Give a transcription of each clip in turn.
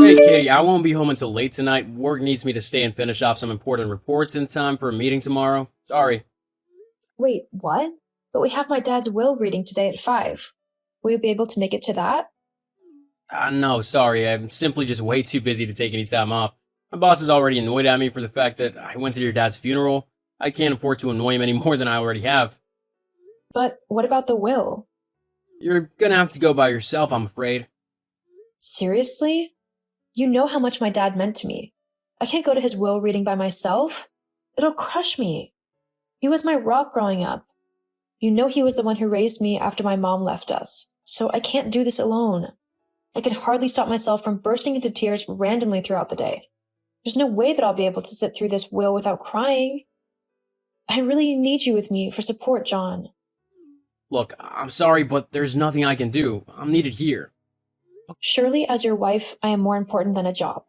Hey, Katie, I won't be home until late tonight. Work needs me to stay and finish off some important reports in time for a meeting tomorrow. Sorry. Wait, what? But we have my dad's will reading today at 5. Will you be able to make it to that? No, sorry. I'm simply just way too busy to take any time off. My boss is already annoyed at me for the fact that I went to your dad's funeral. I can't afford to annoy him any more than I already have. But what about the will? You're gonna have to go by yourself, I'm afraid. Seriously? You know how much my dad meant to me. I can't go to his will reading by myself. It'll crush me. He was my rock growing up. You know he was the one who raised me after my mom left us, so I can't do this alone. I can hardly stop myself from bursting into tears randomly throughout the day. There's no way that I'll be able to sit through this will without crying. I really need you with me for support, John. Look, I'm sorry, but there's nothing I can do. I'm needed here. Surely, as your wife, I am more important than a job,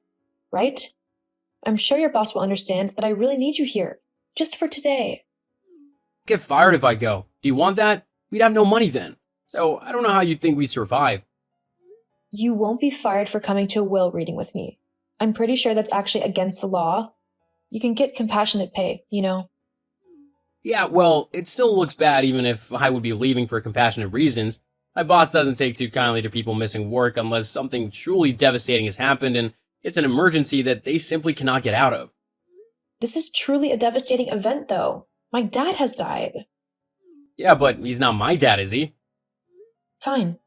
right? I'm sure your boss will understand that I really need you here, just for today. Get fired if I go. Do you want that? We'd have no money then. So I don't know how you think we survive. You won't be fired for coming to a will reading with me. I'm pretty sure that's actually against the law. You can get compassionate pay, you know. Yeah, well, it still looks bad even if I would be leaving for compassionate reasons. My boss doesn't take too kindly to people missing work unless something truly devastating has happened and it's an emergency that they simply cannot get out of. This is truly a devastating event, though. My dad has died. Yeah, but he's not my dad, is he? Fine.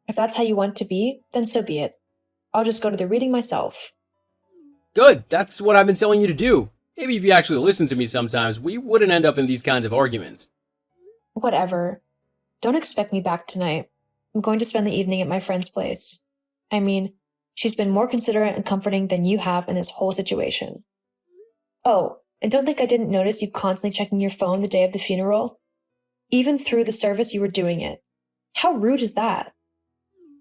If that's how you want to be, then so be it. I'll just go to the reading myself. Good, that's what I've been telling you to do. Maybe if you actually listened to me sometimes, we wouldn't end up in these kinds of arguments. Whatever. Don't expect me back tonight. I'm going to spend the evening at my friend's place. I mean, she's been more considerate and comforting than you have in this whole situation. Oh, and don't think I didn't notice you constantly checking your phone the day of the funeral. Even through the service, you were doing it. How rude is that?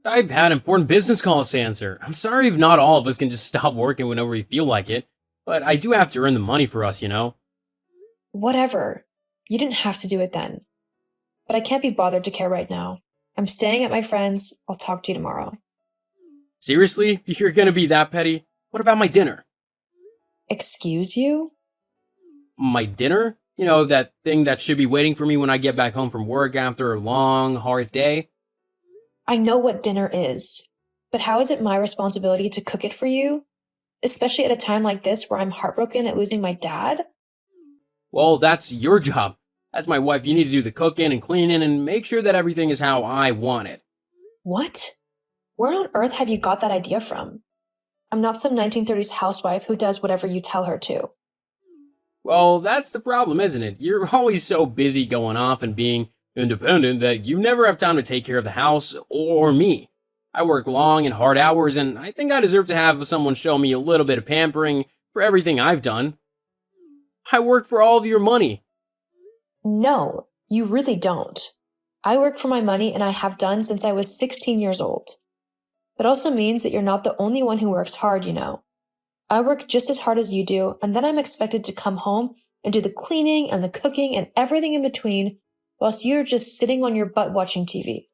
I've had important business calls to answer. I'm sorry if not all of us can just stop working whenever we feel like it, but I do have to earn the money for us, you know? Whatever. You didn't have to do it then. But I can't be bothered to care right now. I'm staying at my friend's. I'll talk to you tomorrow. Seriously? You're gonna be that petty? What about my dinner? Excuse you? My dinner? You know, that thing that should be waiting for me when I get back home from work after a long, hard day? I know what dinner is. But how is it my responsibility to cook it for you? Especially at a time like this where I'm heartbroken at losing my dad? Well, that's your job. As my wife, you need to do the cooking and cleaning and make sure that everything is how I want it. What? Where on earth have you got that idea from? I'm not some 1930s housewife who does whatever you tell her to. Well, that's the problem, isn't it? You're always so busy going off and being independent that you never have time to take care of the house or me. I work long and hard hours, and I think I deserve to have someone show me a little bit of pampering for everything I've done. I work for all of your money. No, you really don't. I work for my money and I have done since I was 16 years old. That also means that you're not the only one who works hard, you know. I work just as hard as you do, and then I'm expected to come home and do the cleaning and the cooking and everything in between, whilst you're just sitting on your butt watching TV.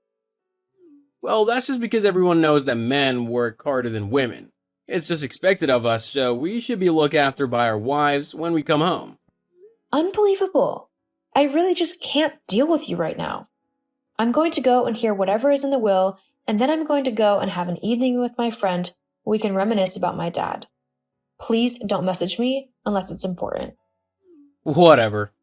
Well, that's just because everyone knows that men work harder than women. It's just expected of us, so we should be looked after by our wives when we come home. Unbelievable. I really just can't deal with you right now. I'm going to go and hear whatever is in the will, and then I'm going to go and have an evening with my friend where we can reminisce about my dad. Please don't message me unless it's important. Whatever.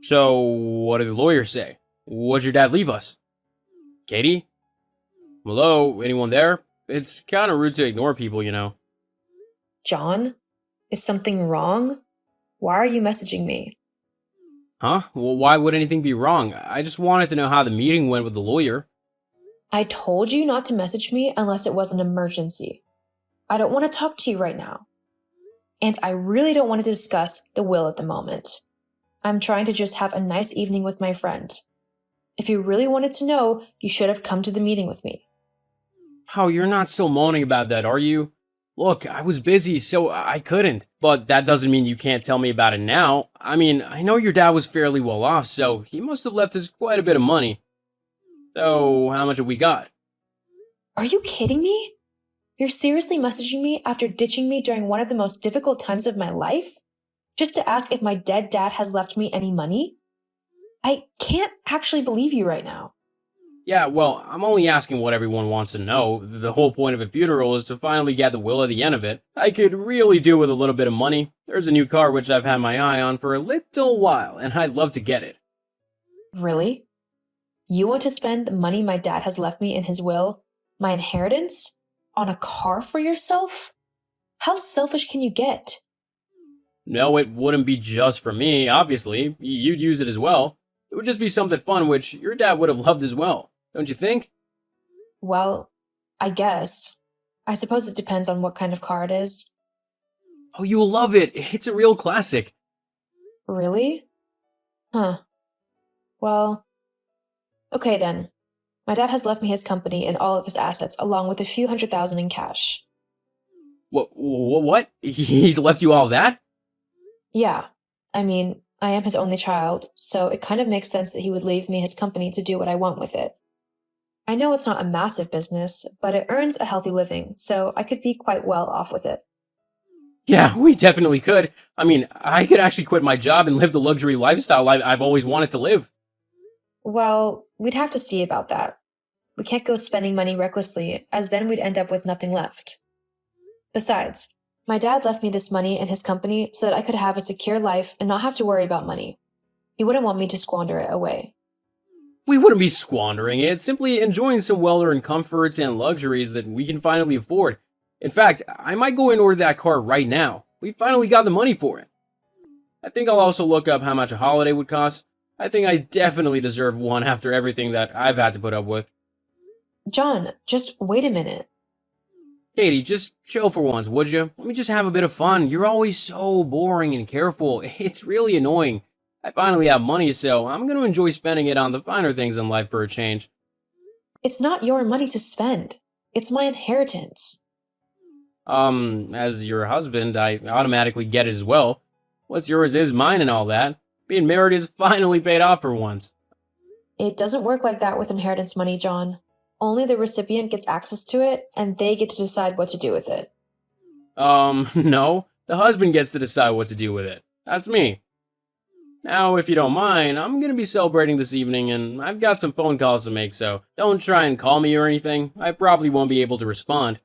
So, what did the lawyer say? What'd your dad leave us? Katie? Hello? Anyone there? It's kind of rude to ignore people, you know. John, is something wrong? Why are you messaging me? Huh? Well, why would anything be wrong? I just wanted to know how the meeting went with the lawyer. I told you not to message me unless it was an emergency. I don't want to talk to you right now. And I really don't want to discuss the will at the moment. I'm trying to just have a nice evening with my friend. If you really wanted to know, you should have come to the meeting with me. Oh, you're not still moaning about that, are you? Look, I was busy, so I couldn't. But that doesn't mean you can't tell me about it now. I mean, I know your dad was fairly well off, so he must have left us quite a bit of money. So, how much have we got? Are you kidding me? You're seriously messaging me after ditching me during one of the most difficult times of my life? Just to ask if my dead dad has left me any money? I can't actually believe you right now. Yeah, well, I'm only asking what everyone wants to know. The whole point of a funeral is to finally get the will at the end of it. I could really do with a little bit of money. There's a new car which I've had my eye on for a little while, and I'd love to get it. Really? You want to spend the money my dad has left me in his will, my inheritance, on a car for yourself? How selfish can you get? No, it wouldn't be just for me, obviously. You'd use it as well. It would just be something fun which your dad would have loved as well, don't you think? Well, I guess. I suppose it depends on what kind of car it is. Oh, you'll love it. It's a real classic. Really? Huh. Well, okay then. My dad has left me his company and all of his assets, along with a few $100,000 in cash. What? He's left you all that? Yeah. I mean, I am his only child, so it kind of makes sense that he would leave me his company to do what I want with it. I know it's not a massive business, but it earns a healthy living, so I could be quite well off with it. Yeah, we definitely could. I mean, I could actually quit my job and live the luxury lifestyle I've always wanted to live. Well, we'd have to see about that. We can't go spending money recklessly, as then we'd end up with nothing left. Besides, my dad left me this money and his company so that I could have a secure life and not have to worry about money. He wouldn't want me to squander it away. We wouldn't be squandering it, simply enjoying some well-earned comforts and luxuries that we can finally afford. In fact, I might go and order that car right now. We finally got the money for it. I think I'll also look up how much a holiday would cost. I think I definitely deserve one after everything that I've had to put up with. John, just wait a minute. Katie, just chill for once, would you? Let me just have a bit of fun. You're always so boring and careful. It's really annoying. I finally have money, so I'm going to enjoy spending it on the finer things in life for a change. It's not your money to spend. It's my inheritance. As your husband, I automatically get it as well. What's yours is mine and all that. Being married is finally paid off for once. It doesn't work like that with inheritance money, John. Only the recipient gets access to it, and they get to decide what to do with it. No. The husband gets to decide what to do with it. That's me. Now, if you don't mind, I'm gonna be celebrating this evening, and I've got some phone calls to make, so don't try and call me or anything. I probably won't be able to respond.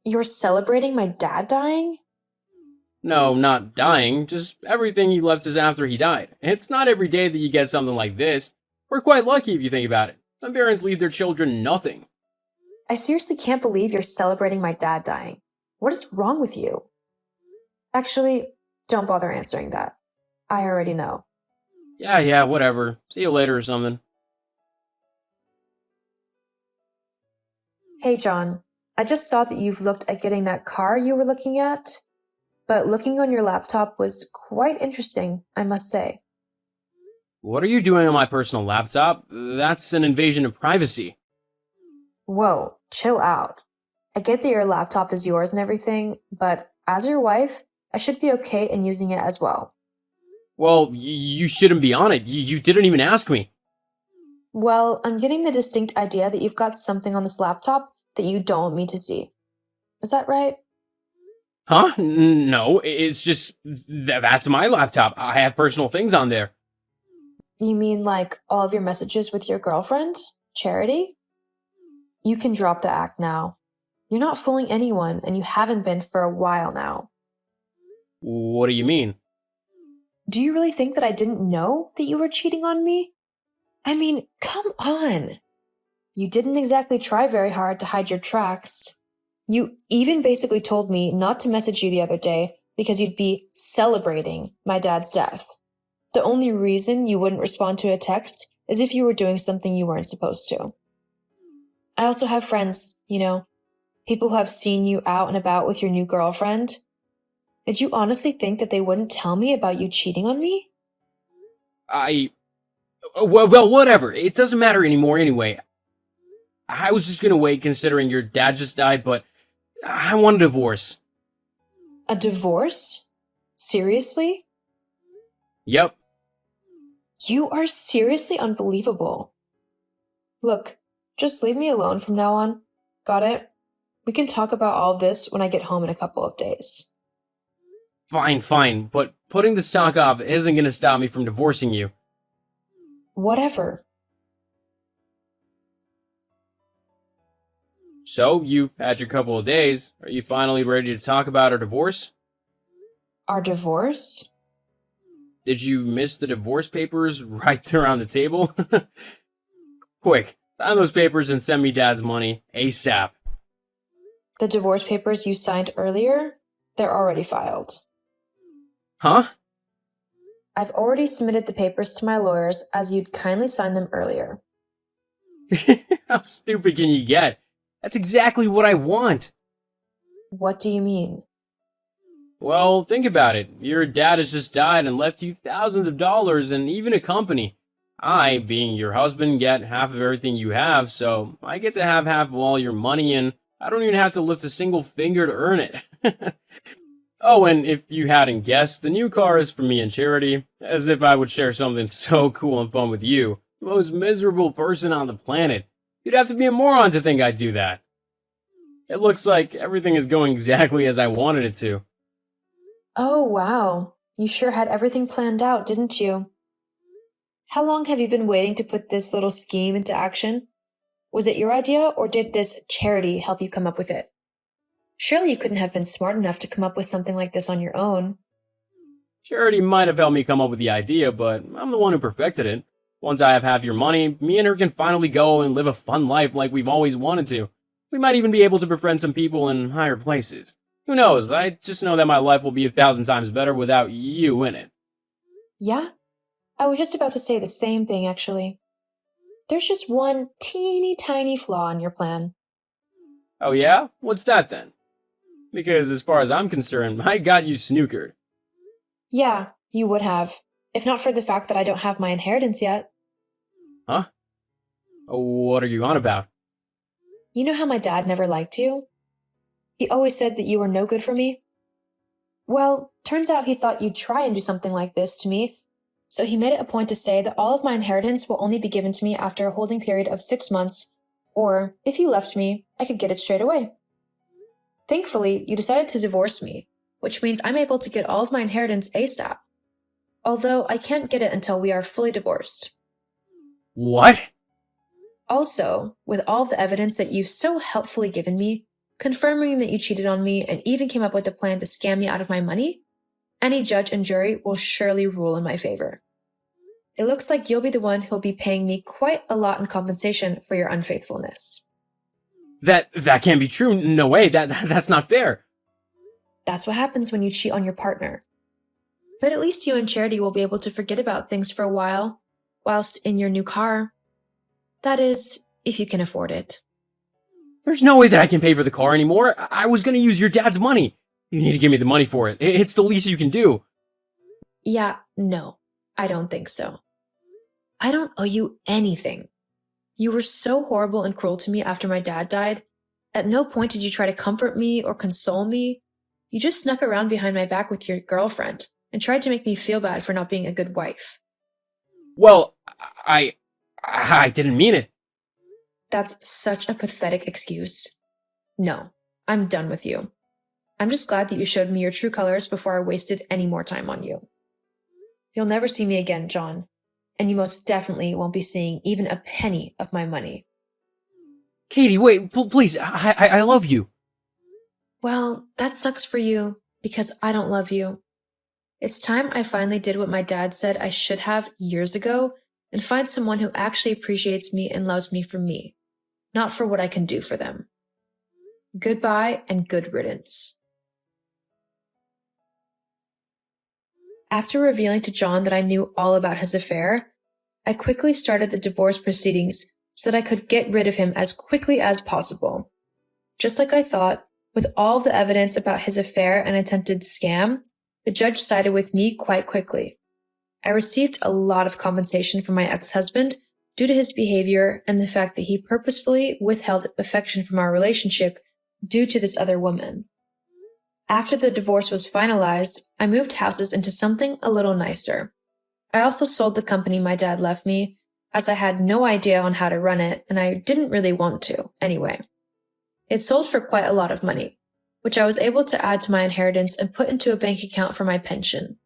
You're celebrating my dad dying? No, not dying, just everything he left us after he died. It's not every day that you get something like this. We're quite lucky if you think about it. Some parents leave their children nothing. I seriously can't believe you're celebrating my dad dying. What is wrong with you? Actually, don't bother answering that. I already know. Yeah, whatever. See you later or something. Hey, John. I just saw that you've looked at getting that car you were looking at, but looking on your laptop was quite interesting, I must say. What are you doing on my personal laptop? That's an invasion of privacy. Whoa, chill out. I get that your laptop is yours and everything, but as your wife, I should be okay in using it as well. Well, you shouldn't be on it. You didn't even ask me. Well, I'm getting the distinct idea that you've got something on this laptop that you don't want me to see. Is that right? Huh? No, it's just that's my laptop. I have personal things on there. You mean like all of your messages with your girlfriend, Charity? You can drop the act now. You're not fooling anyone, and you haven't been for a while now. What do you mean? Do you really think that I didn't know that you were cheating on me? I mean, come on. You didn't exactly try very hard to hide your tracks. You even basically told me not to message you the other day because you'd be celebrating my dad's death. The only reason you wouldn't respond to a text is if you were doing something you weren't supposed to. I also have friends, people who have seen you out and about with your new girlfriend. Did you honestly think that they wouldn't tell me about you cheating on me? Well, whatever. It doesn't matter anymore anyway. I was just gonna wait considering your dad just died, but I want a divorce. A divorce? Seriously? Yep. You are seriously unbelievable. Look, just leave me alone from now on. Got it? We can talk about all this when I get home in a couple of days. Fine, fine, but putting the stock off isn't gonna stop me from divorcing you. Whatever. So, you've had your couple of days. Are you finally ready to talk about our divorce? Our divorce? Did you miss the divorce papers right there on the table? Quick, sign those papers and send me Dad's money ASAP. The divorce papers you signed earlier? They're already filed. Huh? I've already submitted the papers to my lawyers as you'd kindly signed them earlier. How stupid can you get? That's exactly what I want. What do you mean? Well, think about it. Your dad has just died and left you thousands of dollars and even a company. I, being your husband, get half of everything you have, so I get to have half of all your money and I don't even have to lift a single finger to earn it. Oh, and if you hadn't guessed, the new car is for me and Charity, as if I would share something so cool and fun with you, the most miserable person on the planet. You'd have to be a moron to think I'd do that. It looks like everything is going exactly as I wanted it to. Oh, wow. You sure had everything planned out, didn't you? How long have you been waiting to put this little scheme into action? Was it your idea, or did this Charity help you come up with it? Surely you couldn't have been smart enough to come up with something like this on your own. Charity might have helped me come up with the idea, but I'm the one who perfected it. Once I have half your money, me and her can finally go and live a fun life like we've always wanted to. We might even be able to befriend some people in higher places. Who knows? I just know that my life will be 1,000 times better without you in it. Yeah? I was just about to say the same thing, actually. There's just one teeny tiny flaw in your plan. Oh yeah? What's that then? Because as far as I'm concerned, I got you snookered. Yeah, you would have, if not for the fact that I don't have my inheritance yet. Huh? What are you on about? You know how my dad never liked you? He always said that you were no good for me. Well, turns out he thought you'd try and do something like this to me, so he made it a point to say that all of my inheritance will only be given to me after a holding period of 6 months, or, if you left me, I could get it straight away. Thankfully, you decided to divorce me, which means I'm able to get all of my inheritance ASAP. Although I can't get it until we are fully divorced. What? Also, with all of the evidence that you've so helpfully given me, confirming that you cheated on me and even came up with a plan to scam me out of my money, any judge and jury will surely rule in my favor. It looks like you'll be the one who'll be paying me quite a lot in compensation for your unfaithfulness. That can't be true. No way. That's not fair. That's what happens when you cheat on your partner. But at least you and Charity will be able to forget about things for a while, whilst in your new car. That is, if you can afford it. There's no way that I can pay for the car anymore. I was gonna use your dad's money. You need to give me the money for it. It's the least you can do. Yeah, no, I don't think so. I don't owe you anything. You were so horrible and cruel to me after my dad died. At no point did you try to comfort me or console me. You just snuck around behind my back with your girlfriend and tried to make me feel bad for not being a good wife. Well, I didn't mean it. That's such a pathetic excuse. No, I'm done with you. I'm just glad that you showed me your true colors before I wasted any more time on you. You'll never see me again, John, and you most definitely won't be seeing even a penny of my money. Katie, wait, please, I love you. Well, that sucks for you, because I don't love you. It's time I finally did what my dad said I should have years ago and find someone who actually appreciates me and loves me for me, not for what I can do for them. Goodbye and good riddance. After revealing to John that I knew all about his affair, I quickly started the divorce proceedings so that I could get rid of him as quickly as possible. Just like I thought, with all the evidence about his affair and attempted scam, the judge sided with me quite quickly. I received a lot of compensation from my ex-husband due to his behavior and the fact that he purposefully withheld affection from our relationship due to this other woman. After the divorce was finalized, I moved houses into something a little nicer. I also sold the company my dad left me, as I had no idea on how to run it, and I didn't really want to, anyway. It sold for quite a lot of money, which I was able to add to my inheritance and put into a bank account for my pension.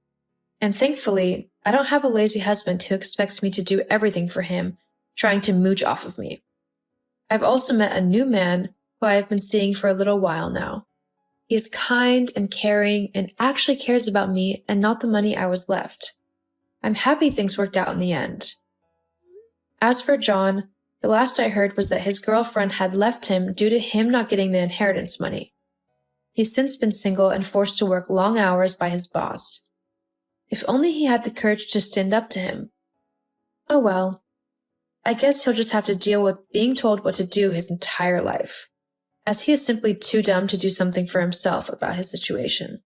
And thankfully, I don't have a lazy husband who expects me to do everything for him, trying to mooch off of me. I've also met a new man who I have been seeing for a little while now. He is kind and caring and actually cares about me and not the money I was left. I'm happy things worked out in the end. As for John, the last I heard was that his girlfriend had left him due to him not getting the inheritance money. He's since been single and forced to work long hours by his boss. If only he had the courage to stand up to him. Oh well. I guess he'll just have to deal with being told what to do his entire life, as he is simply too dumb to do something for himself about his situation.